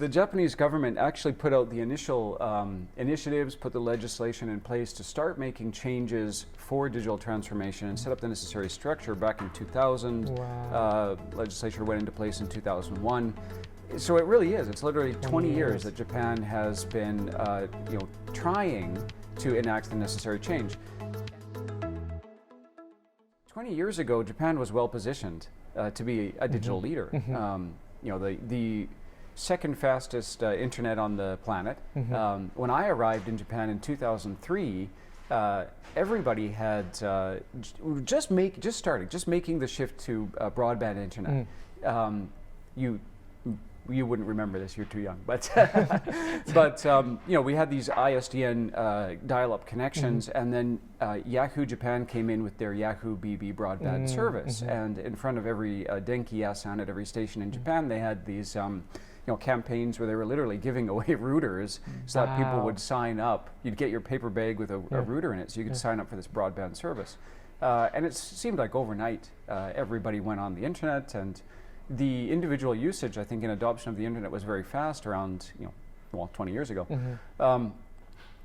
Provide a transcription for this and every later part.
The Japanese government actually put out the initial initiatives, put the legislation in place to start making changes for digital transformation and set up the necessary structure back in 2000. Wow. Legislature went into place in 2001. So it really is. It's literally 20 years that Japan has been trying to enact the necessary change. 20 years ago, Japan was well positioned to be a digital leader. The second fastest internet on the planet. When I arrived in Japan in 2003, everybody had just making the shift to broadband internet. You wouldn't remember this, you're too young, but we had these ISDN dial-up connections, and then Yahoo Japan came in with their Yahoo BB broadband service, and in front of every Denki Yasan at every station in Japan, they had these campaigns where they were literally giving away routers so that people would sign up. You'd get your paper bag with a router in it, so you could sign up for this broadband service. And it seemed like overnight everybody went on the internet, and the individual usage, I think, in adoption of the internet was very fast around, 20 years ago.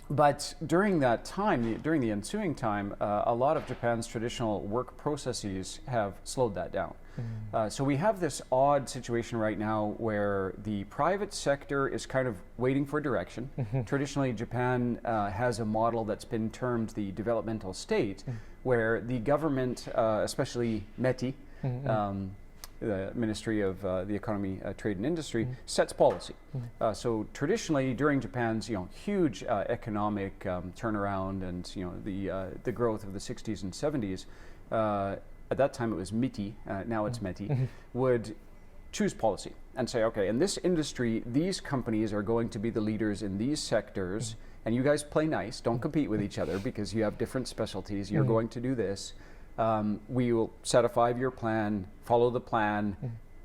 But during that time, during the ensuing time, a lot of Japan's traditional work processes have slowed that down. So we have this odd situation right now where the private sector is kind of waiting for direction. Traditionally, Japan has a model that's been termed the developmental state, where the government, especially METI, the Ministry of the Economy, Trade and Industry, sets policy. So traditionally, during Japan's huge economic turnaround and the growth of the 60s and 70s, at that time it was MITI, now it's METI, would choose policy and say, okay, in this industry, these companies are going to be the leaders in these sectors, and you guys play nice, don't compete with each other because you have different specialties, you're going to do this. We will set a 5-year plan, follow the plan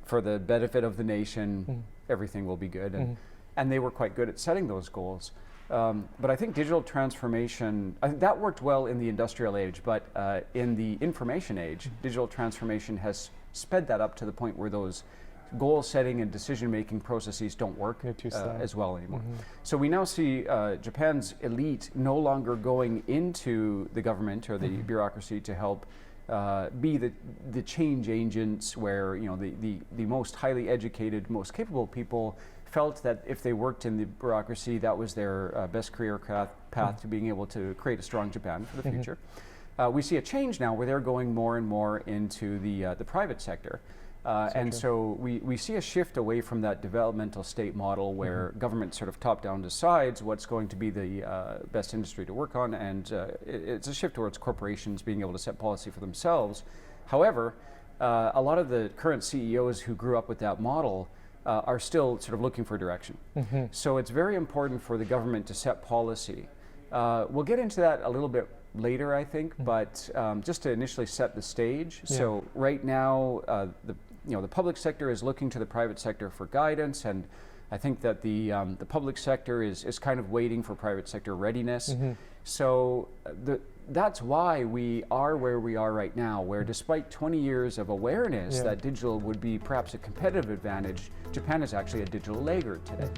for the benefit of the nation, everything will be good. And they were quite good at setting those goals. But I think digital transformation, that worked well in the industrial age, but in the information age, digital transformation has sped that up to the point where those goal setting and decision making processes don't work as well anymore. So we now see Japan's elite no longer going into the government or the bureaucracy to help be the change agents where the most highly educated, most capable people felt that if they worked in the bureaucracy, that was their best career path to being able to create a strong Japan for the future. We see a change now where they're going more and more into the private sector. So we see a shift away from that developmental state model where government sort of top-down decides what's going to be the best industry to work on, and it's a shift towards corporations being able to set policy for themselves. However, a lot of the current CEOs who grew up with that model are still sort of looking for direction. So it's very important for the government to set policy. We'll get into that a little bit later, I think, but just to initially set the stage. So right now, the public sector is looking to the private sector for guidance, and I think that the public sector is kind of waiting for private sector readiness. So that's why we are where we are right now, where despite 20 years of awareness that digital would be perhaps a competitive advantage, Japan is actually a digital laggard today.